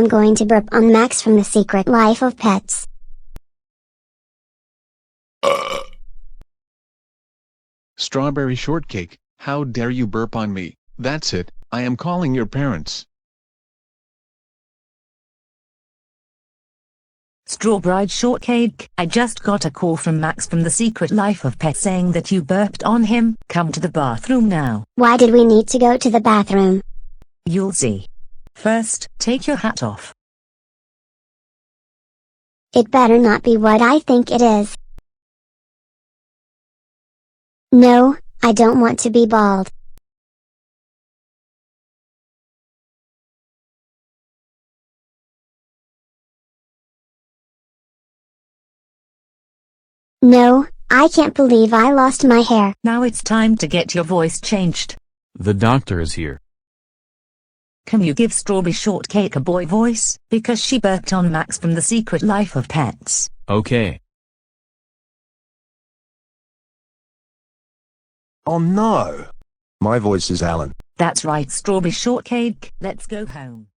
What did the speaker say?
I'm going to burp on Max from The Secret Life of Pets. Strawberry shortcake, how dare you burp on me? That's it, I am calling your parents. Strawberry shortcake, I just got a call from Max from The Secret Life of Pets saying that you burped on him. Come to the bathroom now. Why did we need to go to the bathroom? You'll see. First, take your hat off. It better not be what I think it is. No, I don't want to be bald. No, I can't believe I lost my hair. Now it's time to get your voice changed. The doctor is here. Can you give Strawberry Shortcake a boy voice? Because she burped on Max from The Secret Life of Pets. Okay. Oh no! My voice is Alan. That's right, Strawberry Shortcake, let's go home.